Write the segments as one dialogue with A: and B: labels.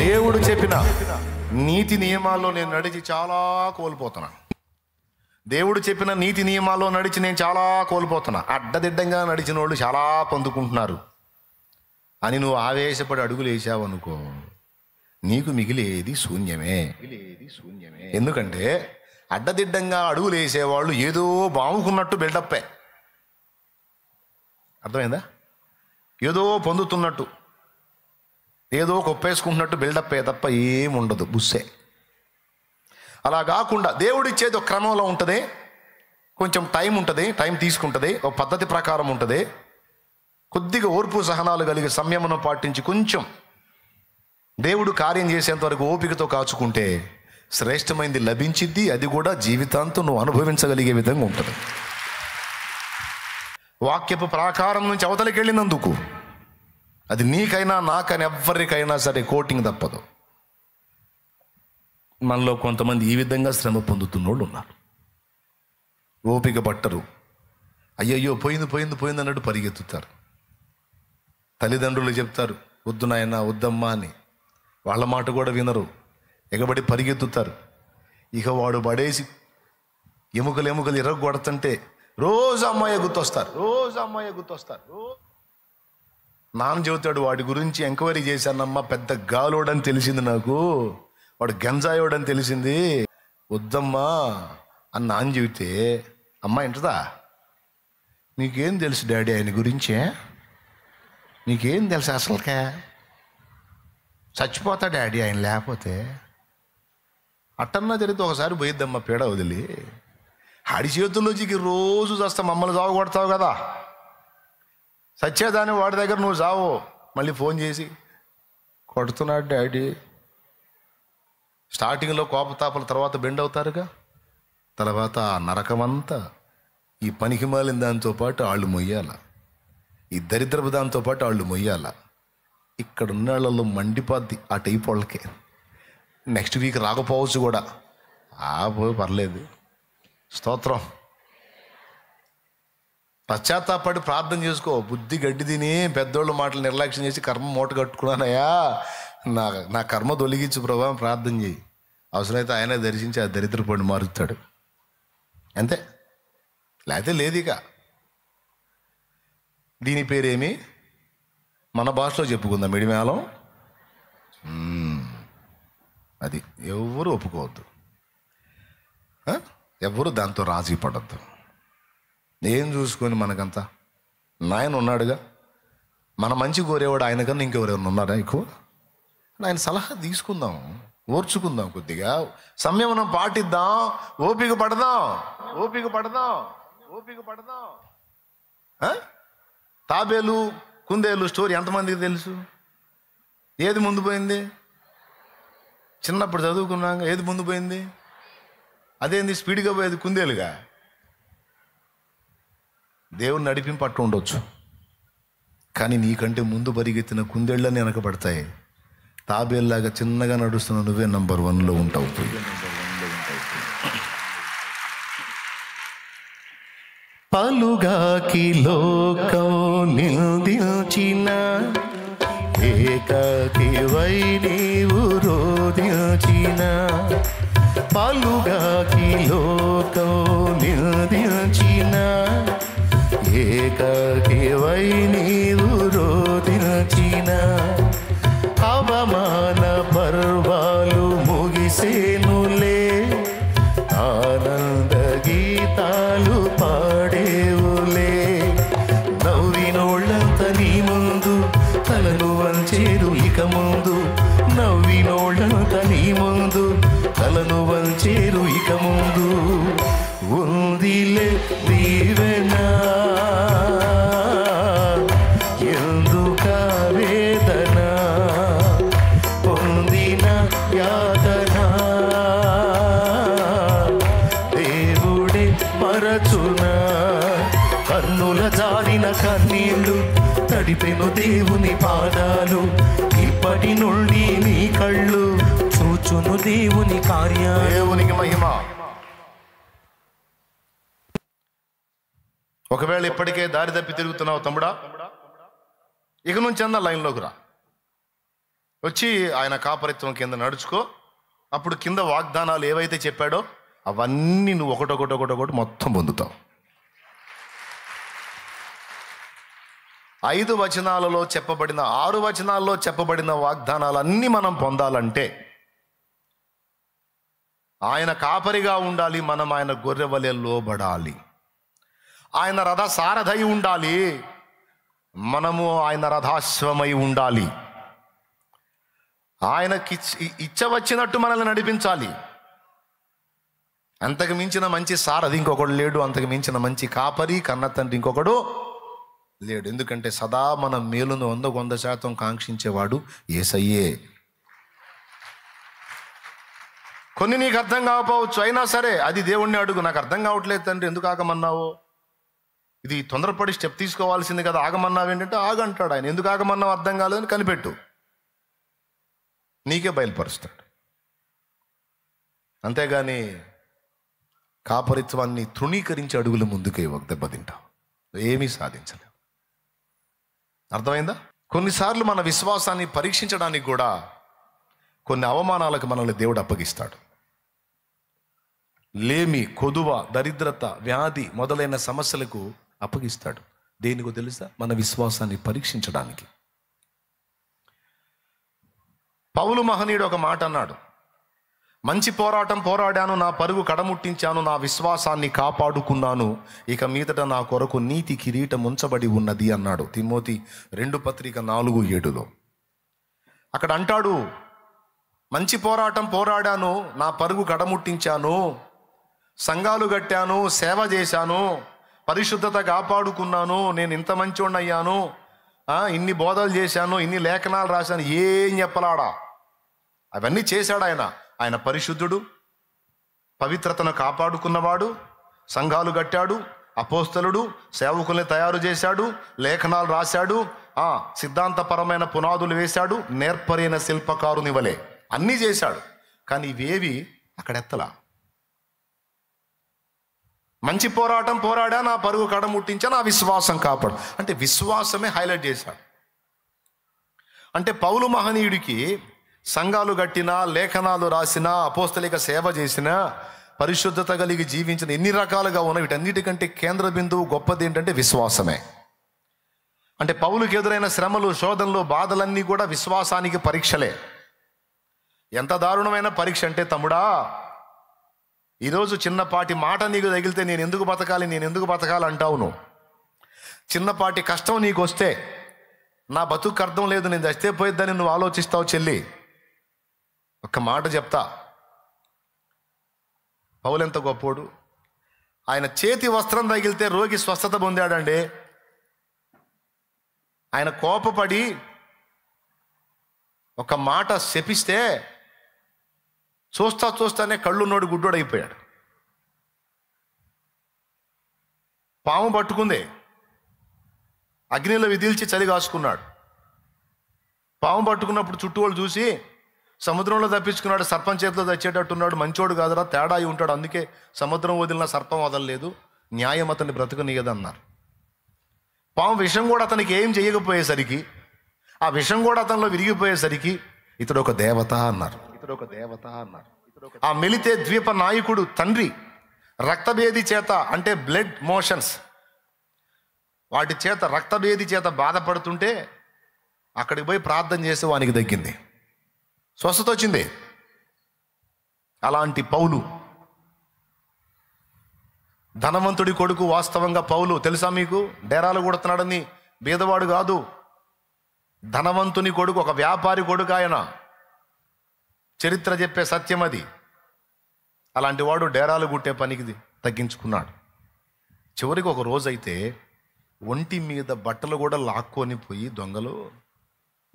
A: దేవుడు చెప్పిన నీతి నియమాల్లో నేను నడిచి చాలా కోల్పోతున్నా. దేవుడు చెప్పిన నీతి నియమాల్లో నడిచి నేను చాలా కోల్పోతున్నా. అడ్డదిడ్డంగా నడిచిన వాళ్ళు చాలా పొందుకుంటున్నారు అని నువ్వు ఆవేశపడి అడుగులు వేసావనుకో, నీకు మిగిలేది శూన్యమే. ఎందుకంటే అడ్డదిడ్డంగా అడుగులు వేసేవాళ్ళు ఏదో బావుకున్నట్టు బిల్డప్పే. అర్థమైందా? ఏదో పొందుతున్నట్టు, ఏదో కొప్పేసుకుంటున్నట్టు బిల్డప్పే తప్ప ఏముండదు, బుస్సే. అలా కాకుండా దేవుడిచ్చేది ఒక క్రమంలో ఉంటుంది, కొంచెం టైం ఉంటుంది, టైం తీసుకుంటుంది, ఒక పద్ధతి ప్రకారం ఉంటుంది. కొద్దిగా ఓర్పు సహనాలు కలిగి సంయమనం పాటించి కొంచెం దేవుడు కార్యం చేసేంత వరకు ఓపికతో కాచుకుంటే శ్రేష్టమైనది లభించిద్ది. అది కూడా జీవితాంతం నువ్వు అనుభవించగలిగే విధంగా ఉంటుంది. వాక్యపు ప్రాకారం నుంచి అవతలికి వెళ్ళినందుకు అది నీకైనా నాకైనా ఎవరికైనా సరే కోటింగ్ తప్పదు. మనలో కొంతమంది ఈ విధంగా శ్రమ పొందుతున్నోళ్ళు ఉన్నారు. ఓపిక పట్టరు, అయ్యయ్యో పోయింది పోయింది పోయింది అన్నట్టు పరిగెత్తుతారు. తల్లిదండ్రులు చెప్తారు వద్దు నాయనా వద్దమ్మా అని, వాళ్ళ మాట కూడా వినరు, ఎగబడి పరిగెత్తుతారు. ఇక వాడు పడేసి ఎముకలు ఇరగొడుతుంటే రోజు అమ్మాయి గుర్తొస్తారు. నాన్న చెబుతాడు వాడి గురించి ఎంక్వైరీ చేశానమ్మా, పెద్ద గాలోడని తెలిసింది నాకు, వాడు గంజాయోడని తెలిసింది, వద్దమ్మా అని నాన్న చెబితే అమ్మ ఏంటదా, నీకేం తెలుసు డాడీ ఆయన గురించే, నీకేం తెలుసు అసలుకే, చచ్చిపోతా డాడీ ఆయన లేకపోతే. అట్టన్నా జరిగితే ఒకసారి పోయిద్దమ్మా పీడ వదిలి, ఆడి చేతుల్లోకి రోజు చస్తా మమ్మల్ని చావు కొడతావు కదా, సచ్చేదాన్ని వాడి దగ్గర నువ్వు చావు, మళ్ళీ ఫోన్ చేసి కొడుతున్నాడు డాడీ. స్టార్టింగ్లో కోపతాపల తర్వాత బెండ్ అవుతారుగా, తర్వాత ఆ నరకమంతా ఈ పనికి మాలిన దాంతో పాటు వాళ్ళు మొయ్యాల, ఈ దరిద్రపు దాంతో పాటు వాళ్ళు మొయ్యాల. ఇక్కడ ఉన్న వాళ్ళలో మండిపోద్ది ఆ టైప్ వాళ్ళకే. నెక్స్ట్ వీక్ రాకపోవచ్చు కూడా, పోయి పర్లేదు, స్తోత్రం. పశ్చాత్తాపడి ప్రార్థన చేసుకో. బుద్ధి గడ్డి తిని పెద్దోళ్ళ మాటలు నిర్లక్ష్యం చేసి కర్మ మూట కట్టుకున్నానయ్యా, నా కర్మ తొలగించు ప్రభావం ప్రార్థన చేయి. అవసరమైతే ఆయనే దర్శించి ఆ దరిద్ర పడి మారుతాడు, అంతే. లేకపోతే లేదు. ఇక దీని పేరేమి మన భాషలో చెప్పుకుందాం, మిడిమేళం. అది ఎవరు ఒప్పుకోవద్దు, ఎవరు దాంతో రాజీ పడద్దు. ఏం చూసుకొని మనకంతా నాయన ఉన్నాడుగా, మన మంచి కోరేవాడు ఆయన కన్నా ఇంకెవరెవరు ఉన్నారా ఎక్కువ? ఆయన సలహా తీసుకుందాం, ఓర్చుకుందాం, కొద్దిగా సంయమనం పాటిద్దాం, ఓపిక పడదాం. తాబేలు కుందేలు స్టోరీ ఎంతమందికి తెలుసు? ఏది ముందు పోయింది? చిన్నప్పుడు చదువుకున్నాక ఏది ముందు పోయింది? అదేంది స్పీడ్గా పోయేది కుందేలుగా. దేవుని నడిపింపు పట్టు ఉండొచ్చు, కానీ నీకంటే ముందు పరిగెత్తిన కుందేళ్ళని వెనకబడతాయి. తాబేల్లాగా చిన్నగా నడుస్తున్న నువ్వే నంబర్ 1లో ఉంటావు. పలుగాకి లోకం నిందించిన ఏకాకివై నీవు రోదించిన, పలుగాకి లోకం నిందించిన ఏకాకివై నీవు రోదించిన, అవమాన పర్వాలు ముగిసేనులే, ఆనంద గీతాలు పాడేవులే, నవ్వినోళ్ళంత నీ ముందు తలను వంచేరు ఇక ముందు, నవ్వినోళ్ళంత నీ ముందు తలను వంచేరు ఇక ముందు, ఉందిలే దీవెనా ఎందుక వేదన, పొందిన యాతన దేవుడే మరచునా, కన్నుల జారిన కన్నీళ్ళు తడిపెను దేవుని పాదాలు, ఇప్పటి నుండి నీ కళ్ళు చూచును దేవుని కార్యాలు. దేవునికి మహిమ. ఒకవేళ ఇప్పటికే దారి తప్పి తిరుగుతున్నావు తమ్ముడా, ఇక నుంచి అన్న లైన్లోకి రా. వచ్చి ఆయన కాపరిత్వం కింద నడుచుకో, అప్పుడు కింద వాగ్దానాలు ఏవైతే చెప్పాడో అవన్నీ నువ్వు ఒకటొకటి మొత్తం పొందుతావు. 5 వచనాలలో చెప్పబడిన 6 వచనాల్లో చెప్పబడిన వాగ్దానాలన్నీ మనం పొందాలంటే ఆయన కాపరిగా ఉండాలి, మనం ఆయన గొర్రె వలె లోబడాలి. ఆయన రథ సారథై ఉండాలి, మనము ఆయన రథాశ్వమై ఉండాలి. ఆయనకి ఇచ్చ వచ్చినట్టు మనల్ని నడిపించాలి. అంతకు మించిన మంచి సారథి ఇంకొకడు లేడు, అంతకు మించిన మంచి కాపరి కన్న తండ్రి ఇంకొకడు లేడు. ఎందుకంటే సదా మన మేలును 100% కాంక్షించేవాడు యేసయ్యే. కొన్ని నీకు అర్థం కాకపోవచ్చు, అయినా సరే అది దేవుణ్ణి అడుగు. నాకు అర్థం కావట్లేదు తండ్రి, ఎందుకు ఆగమన్నావు? ఇది తొందరపడి స్టెప్ తీసుకోవాల్సింది కదా, ఆగమన్నావు ఏంటంటే ఆగంటాడు ఆయన. ఎందుకు ఆగమన్నావు అర్థం కాలేదని కనిపెట్టు, నీకే బయలుపరుస్తాడు. అంతేగాని కాపరిత్వాన్ని తృణీకరించి అడుగులు ముందుకే ఒక దెబ్బతింటావు, ఏమీ సాధించలేవు. అర్థమైందా? కొన్నిసార్లు మన విశ్వాసాన్ని పరీక్షించడానికి కూడా కొన్ని అవమానాలకు మనల్ని దేవుడు అప్పగిస్తాడు. లేమి, కొదువ, దరిద్రత, వ్యాధి మొదలైన సమస్యలకు అప్పగిస్తాడు. దేనికో తెలుసా? మన విశ్వాసాన్ని పరీక్షించడానికి. పౌలు మహనీయుడు ఒక మాట అన్నాడు, మంచి పోరాటం పోరాడాను, నా పరుగు కడముట్టించాను, నా విశ్వాసాన్ని కాపాడుకున్నాను, ఇక మీదట నా కొరకు నీతి కిరీటం ఉంచబడి ఉన్నది అన్నాడు. తిమోతి 2 పత్రిక 4:7. అక్కడ అంటాడు, మంచి పోరాటం పోరాడాను, నా పరుగు కడముట్టించాను, సంఘాలు కట్టాను, సేవ చేశాను, పరిశుద్ధత కాపాడుకున్నాను, నేను ఇంత మంచోడిని అయ్యాను, ఇన్ని బోధలు చేశాను, ఇన్ని లేఖనాలు రాశాను, ఏం చెప్పలాడా? అవన్నీ చేశాడు ఆయన. ఆయన పరిశుద్ధుడు, పవిత్రతను కాపాడుకున్నవాడు, సంఘాలు కట్టాడు, అపోస్తలుడు, సేవకుల్ని తయారు చేశాడు, లేఖనాలు రాశాడు, సిద్ధాంతపరమైన పునాదులు వేశాడు, నేర్పరైన శిల్పకారుని వలె అన్నీ చేశాడు. కానీ ఇవేవి అక్కడెత్తలా. మంచి పోరాటం పోరాడా, నా పరుగు కడముట్టించా, నా విశ్వాసం కాపాడు అంటే విశ్వాసమే హైలైట్ చేశాడు. అంటే పౌలు మహనీయుడికి సంఘాలు కట్టినా, లేఖనాలు రాసినా, అపోస్తలిక సేవ చేసినా, పరిశుద్ధత కలిగి జీవించిన ఎన్ని రకాలుగా ఉన్న వీటన్నిటికంటే కేంద్ర బిందువు గొప్పది ఏంటంటే విశ్వాసమే. అంటే పౌలుకి ఎదురైన శ్రమలు, శోధనలు, బాధలన్నీ కూడా విశ్వాసానికి పరీక్షలే. ఎంత దారుణమైన పరీక్ష అంటే, తమ్ముడా, ఈరోజు చిన్నపాటి మాట నీకు తగిలితే నేను ఎందుకు బతకాలి అంటావు నువ్వు. చిన్నపాటి కష్టం నీకు వస్తే నా బతుకు అర్థం లేదు, నేను చస్తే పోయిద్దని నువ్వు ఆలోచిస్తావు. చెల్లి, ఒక్క మాట చెప్తా, పౌలు ఎంత గొప్పోడు. ఆయన చేతి వస్త్రం తగిలితే రోగి స్వస్థత పొందాడండి. ఆయన కోపపడి ఒక మాట శపిస్తే చూస్తానే కళ్ళున్నోడు గుడ్డోడు అయిపోయాడు. పాము పట్టుకుంది, అగ్నిలో విదిల్చి చలి కాసుకున్నాడు. పాము పట్టుకున్నప్పుడు చుట్టూ వాళ్ళు చూసి సముద్రంలో తప్పించుకున్నాడు, సర్పం చేతిలో తెచ్చేటట్టున్నాడు, మంచోడు కాదురా, తేడా అయి ఉంటాడు, అందుకే సముద్రం వదిలిన సర్పం వదలలేదు, న్యాయం అతన్ని బ్రతకనీయదన్నారు. పాము విషం కూడా అతనికి ఏం చేయకపోయేసరికి, ఆ విషం కూడా అతనిలో విరిగిపోయేసరికి ఇతడు ఒక దేవత అన్నారు. ఆ మెలితే ద్వీప నాయకుడు తండ్రి రక్తభేది చేత, అంటే బ్లడ్ మోషన్స్, వాటి చేత, రక్తభేది చేత బాధపడుతుంటే అక్కడికి పోయి ప్రార్థన చేసి వానికి తగ్గింది, స్వస్థత వచ్చింది. అలాంటి పౌలు, ధనవంతుడి కొడుకు. వాస్తవంగా పౌలు తెలుసా మీకు, డేరాలు కొడుతున్నాడని బీదవాడు కాదు, ధనవంతుని కొడుకు, ఒక వ్యాపారి కొడుకు ఆయన. చరిత్ర చెప్పే సత్యం అది. అలాంటి వాడు డేరాలు గుట్టే పనికి తగ్గించుకున్నాడు. చివరికి ఒక రోజైతే ఒంటి మీద బట్టలు కూడా లాక్కొని పోయి దొంగలు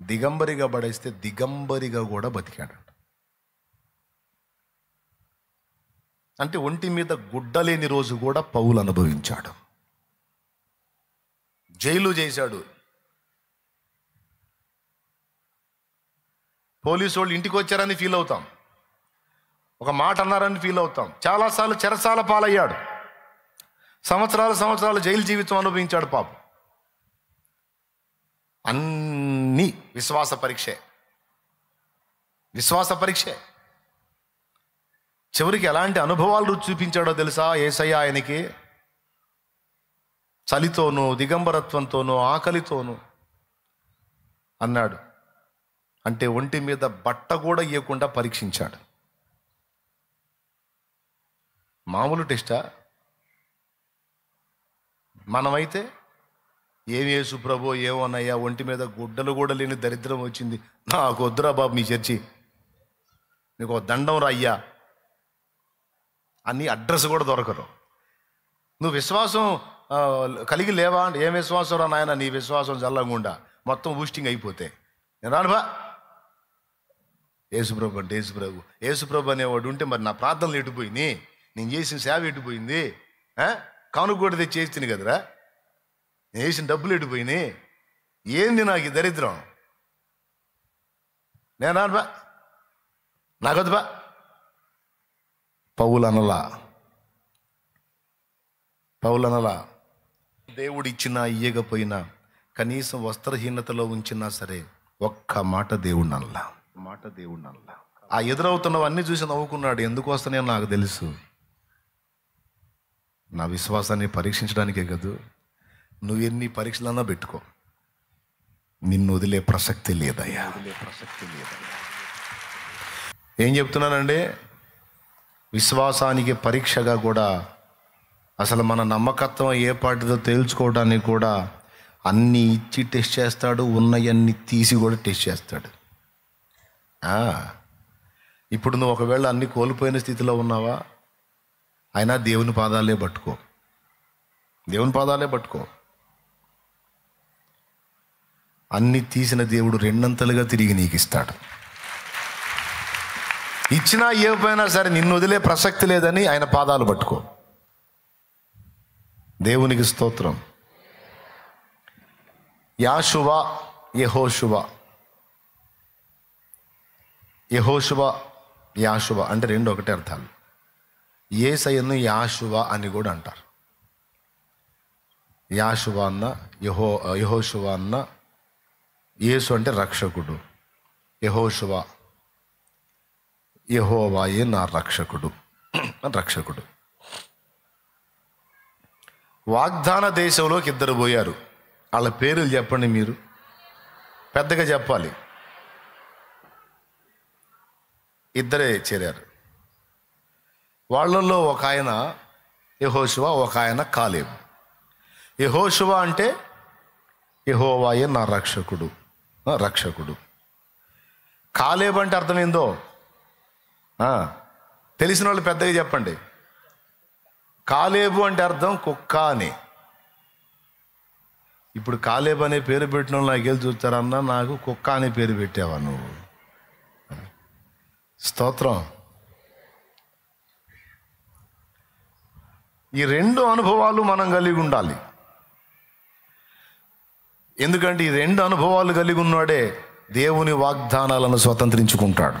A: దిగంబరిగా పడేస్తే దిగంబరిగా కూడా బతికాడు. అంటే ఒంటి మీద గుడ్డలేని రోజు కూడా పౌలు అనుభవించాడు. జైలు చేశాడు. పోలీసు వాళ్ళు ఇంటికి వచ్చారని ఫీల్ అవుతాం, ఒక మాట అన్నారని ఫీల్ అవుతాం. చాలాసార్లు చెరసాల పాలయ్యాడు, సంవత్సరాలు జైలు జీవితం అనుభవించాడు పాపం. అన్నీ విశ్వాస పరీక్షే. విశ్వాస పరీక్షే. చివరికి ఎలాంటి అనుభవాలు రుచి చూపించాడో తెలుసా యేసయ్య ఆయనకి? చలితోనూ, దిగంబరత్వంతోనూ, ఆకలితోనూ అన్నాడు. అంటే ఒంటి మీద బట్ట కూడా ఇవ్వకుండా పరీక్షించాడు. మామూలు టెస్టా? మనమైతే ఏం యేసు ప్రభు ఏమోనయ్యా, ఒంటి మీద గుడ్డలు కూడా లేని దరిద్రం వచ్చింది, నాకు వద్దురా బాబు మీ చర్చి, నీకు దండం రా అయ్యా అని అడ్రస్ కూడా దొరకరు. నువ్వు విశ్వాసం కలిగి లేవా అంటే, ఏం విశ్వాసం రా నాయన, నీ విశ్వాసం చల్లంగుండా మొత్తం బూస్టింగ్ అయిపోతే నేను రాను బా. యేసుప్రభు అంటే యేసుప్రభు అనేవాడు ఉంటే మరి నా ప్రార్థనలు ఎటుపోయింది, నేను చేసిన సేవ ఎటుపోయింది, కానుక కూడా తెచ్చి చేస్తుంది కదరా, నేను వేసిన డబ్బులు ఎటుపోయినాయి, ఏంది నాకు ఈ దరిద్రం, నేను రాను బా, నాకొద్దు బా. పౌలు అనలా దేవుడు ఇచ్చినా ఇయ్యకపోయినా, కనీసం వస్త్రహీనతలో ఉంచినా సరే ఒక్క మాట దేవుడిని అనలా. ఆ ఎదురవుతున్నవన్నీ చూసి నవ్వుకున్నాడు. ఎందుకు వస్తున్నాయో నాకు తెలుసు, నా విశ్వాసాన్ని పరీక్షించడానికే కదా. నువ్వు ఎన్ని పరీక్షలన్నా పెట్టుకో, నిన్ను వదిలే ప్రసక్తి లేదయ్యా. ఏం చెప్తున్నానండి? విశ్వాసానికి పరీక్షగా కూడా, అసలు మన నమ్మకత్వం ఏ పాటిదో తేల్చుకోవడానికి కూడా అన్నీ ఇచ్చి టెస్ట్ చేస్తాడు, ఉన్నవన్నీ తీసి కూడా టెస్ట్ చేస్తాడు. ఇప్పుడు నువ్వు ఒకవేళ అన్ని కోల్పోయిన స్థితిలో ఉన్నావా, అయినా దేవుని పాదాలే పట్టుకో. అన్ని తీసిన దేవుడు రెండంతలుగా తిరిగి నీకు ఇస్తాడు. ఇచ్చినా ఇవ్వకపోయినా సరే నిన్ను వదిలే ప్రసక్తి లేదని ఆయన పాదాలు పట్టుకో. దేవునికి స్తోత్రం. యాషువ, యెహోషువ, యాషువ అంటే రెండు ఒకటే అర్థాలు. యేసయ్యను యాషువ అని కూడా అంటారు. యాషువ అన్న, యెహోషువ అన్న. యేసు అంటే రక్షకుడు, యెహోషువ యెహోవాయే నా రక్షకుడు. వాగ్దాన దేశంలోకి ఇద్దరు పోయారు. వాళ్ళ పేర్లు చెప్పండి, మీరు పెద్దగా చెప్పాలి. ఇద్దరే చేరారు. వాళ్ళల్లో ఒక ఆయన యెహోషువ, ఒక ఆయన కాలేబు. యెహోషువ అంటే యెహోవాయే నా రక్షకుడు. కాలేబు అంటే అర్థమైందో తెలిసిన వాళ్ళు పెద్దగా చెప్పండి. కాలేబు అంటే అర్థం కుక్క అని. ఇప్పుడు కాలేబు అనే పేరు పెట్టిన వాళ్ళు నాకు వెళ్ళి చూస్తారన్నా, నాకు కుక్క అనే పేరు పెట్టావా నువ్వు? స్తోత్రం. ఈ రెండు అనుభవాలు మనం కలిగి ఉండాలి. ఎందుకంటే ఈ రెండు అనుభవాలు కలిగి ఉన్నాడే దేవుని వాగ్దానాలను స్వతంత్రించుకుంటాడు.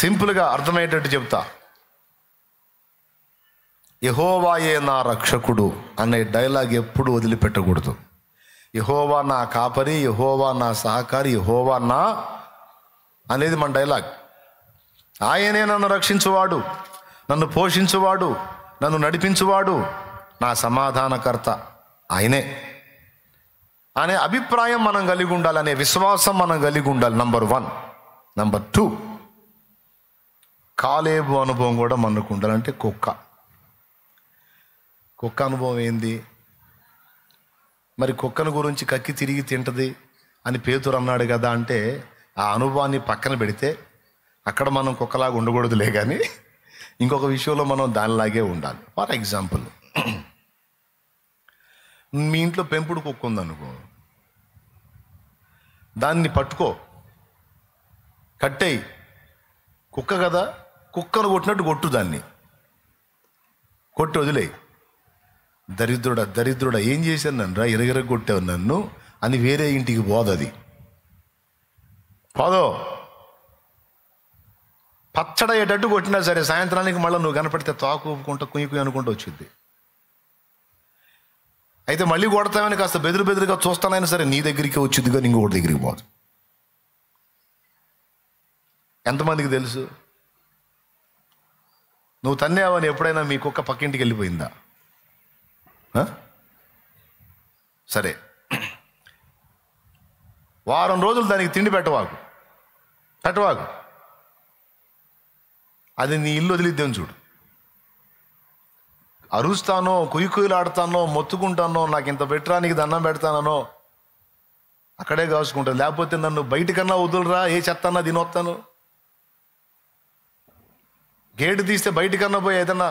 A: సింపుల్గా అర్థమయ్యేటట్టు చెప్తా. యెహోవాయే నా రక్షకుడు అనే డైలాగ్ ఎప్పుడు వదిలిపెట్టకూడదు. యెహోవా నా కాపరి, యెహోవా నా సహకారి, యెహోవా నా అనేది మన డైలాగ్. ఆయనే నన్ను రక్షించువాడు, నన్ను పోషించువాడు, నన్ను నడిపించువాడు, నా సమాధానకర్త ఆయనే అనే అభిప్రాయం మనం కలిగి ఉండాలి, అనే విశ్వాసం మనం కలిగి ఉండాలి. నంబర్ 1. నంబర్ 2, కాలేబు అనుభవం కూడా మనకు ఉండాలంటే కుక్క అనుభవం ఏంది మరి? కుక్కను గురించి కక్కి తిరిగి తింటది అని పేతురు అన్నాడు కదా అంటే, ఆ అనుభవాన్ని పక్కన పెడితే అక్కడ మనం కుక్కలాగా ఉండకూడదులే, కానీ ఇంకొక విషయంలో మనం దానిలాగే ఉండాలి. ఫర్ ఎగ్జాంపుల్, మీ ఇంట్లో పెంపుడు కుక్క ఉందనుకో, దాన్ని పట్టుకో, కట్టేయి. కుక్క కదా, కుక్కను కొట్టినట్టు కొట్టు, దాన్ని కొట్టి వదిలేయి. దరిద్రుడా ఏం చేశాను నన్ను రా, ఎరగెరగ కొట్టావు నన్ను అని వేరే ఇంటికి పోదది. పోదో పచ్చడయ్యేటట్టు కొట్టినా సరే సాయంత్రానికి మళ్ళీ నువ్వు కనపడితే తాకు ఊపుకుంటా కుయ్యి అనుకుంటూ వచ్చింది. అయితే మళ్ళీ కొడతామని కాస్త బెదురుగా చూస్తానైనా సరే నీ దగ్గరికి వచ్చింది కానీ ఇంకొకటి దగ్గరికి పోదు. ఎంతమందికి తెలుసు? నువ్వు తన్నావని ఎప్పుడైనా మీ కుక్క పక్కింటికి వెళ్ళిపోయిందా? సరే, వారం రోజులు దానికి తిండి పెట్టవాకు. అది నీ ఇల్లు వదిలిద్దాం చూడు. అరుస్తానో, కుయ్యులాడతానో, మొత్తుకుంటానో, నాకు ఇంత పెట్టడానికి దండం పెడతానో అక్కడే కాసుకుంటుంది. లేకపోతే నన్ను బయటకన్నా వదులురా, ఏ చెత్తన్నా తినొస్తాను. గేటు తీస్తే బయటకన్నా పోయి ఏదన్నా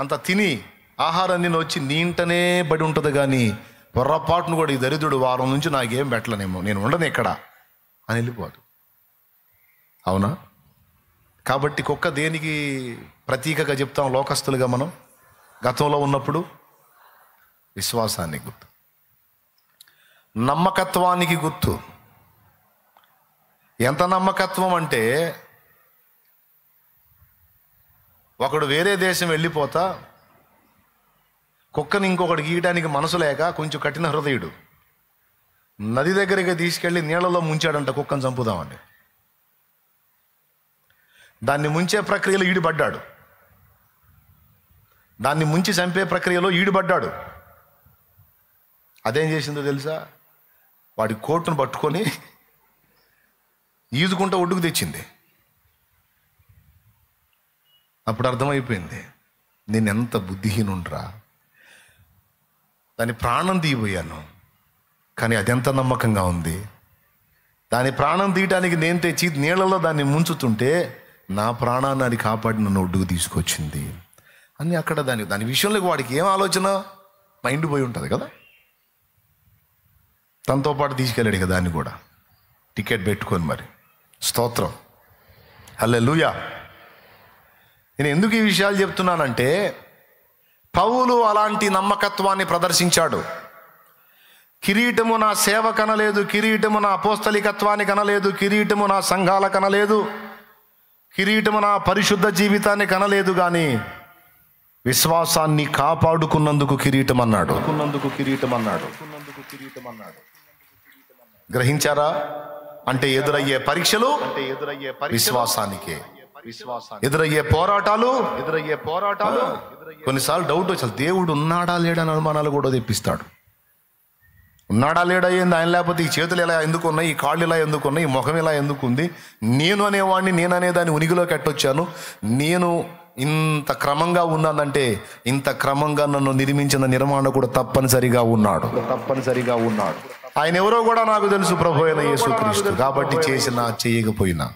A: అంత తిని ఆహారం నేను వచ్చి నీ ఇంటనే బడి ఉంటుంది. కానీ పొర్రపాటును కూడా ఈ దరిద్రుడు వారం నుంచి నాకేం పెట్టలేనేమో, నేను ఉండను ఇక్కడ అని వెళ్ళిపోదు. అవునా? కాబట్టి కుక్క దేనికి ప్రతీకగా చెప్తాం లోకస్తులుగా మనం? గతంలో ఉన్నప్పుడు విశ్వాసానికి గుర్తు, నమ్మకత్వానికి గుర్తు. ఎంత నమ్మకత్వం అంటే, ఒకడు వేరే దేశం వెళ్ళిపోతా కుక్కని ఇంకొకటి గీయడానికి మనసు లేక కొంచెం కఠిన హృదయుడు నది దగ్గరికి తీసుకెళ్ళి నీళ్ళలో ముంచాడంట కుక్కను చంపుదామని. దాన్ని ముంచే ప్రక్రియలో ఈడుపడ్డాడు. దాన్ని ముంచి చంపే ప్రక్రియలో ఈడుపడ్డాడు. అదేం చేసిందో తెలుసా? వాడి కోటును పట్టుకొని ఈదుకుంటూ ఒడ్డుకు తెచ్చింది. అప్పుడు అర్థమైపోయింది, నేను ఎంత బుద్ధిహీనుండ్రా, దాని ప్రాణం తీయబోయాను, కానీ అదెంత నమ్మకంగా ఉంది. దాని ప్రాణం తీయటానికి నేను తెచ్చి నీళ్ళలో దాన్ని ముంచుతుంటే నా ప్రాణాన్ని అది కాపాడి నన్ను ఒడ్డుకు తీసుకొచ్చింది అని. అక్కడ దాని విషయంలో వాడికి ఏం ఆలోచన? మైండ్ పోయి ఉంటుంది కదా. తనతో పాటు తీసుకెళ్ళాడు కదా దాన్ని కూడా, టికెట్ పెట్టుకొని. మరి స్తోత్రం, హల్లెలూయా. నేను ఎందుకు ఈ విషయాలు చెప్తున్నానంటే, పౌలు అలాంటి నమ్మకత్వాన్ని ప్రదర్శించాడు. కిరీటము నా సేవ కనలేదు, కిరీటము నా అపోస్తలికత్వాన్ని కనలేదు, కిరీటము నా సంఘాల కనలేదు, కిరీటము నా పరిశుద్ధ జీవితాన్ని కనలేదు, కానీ విశ్వాసాన్ని కాపాడుకున్నందుకు కిరీటం అన్నాడు. గ్రహించారా? అంటే ఎదురయ్యే పరీక్షలు విశ్వాసానికే, ఎదురయ్యే పోరాటాలు కొన్నిసార్లు డౌట్ వచ్చి దేవుడు ఉన్నాడా లేడా అని అనుమానాలు కూడా తెప్పిస్తాడు. ఉన్నాడా లేడా ఏంది ఆయన, లేకపోతే ఈ చేతులు ఇలా ఎందుకు ఉన్నాయి, ఈ కాళ్ళు ఇలా ఎందుకు ఉన్నాయి, ఈ ముఖం ఇలా ఎందుకు ఉంది, నేను అనేవాడిని, నేను అనేదాన్ని ఉనికిలోకి ఎట్టొచ్చాను, నేను ఇంత క్రమంగా ఉన్నానంటే ఇంత క్రమంగా నన్ను నిర్మించిన నిర్మాణకుడు తప్పనిసరిగా ఉన్నాడు. ఆయన ఎవరో కూడా నాకు తెలుసు, ప్రభు అయిన యేసుక్రీస్తు. కాబట్టి చేసినా చేయకపోయినా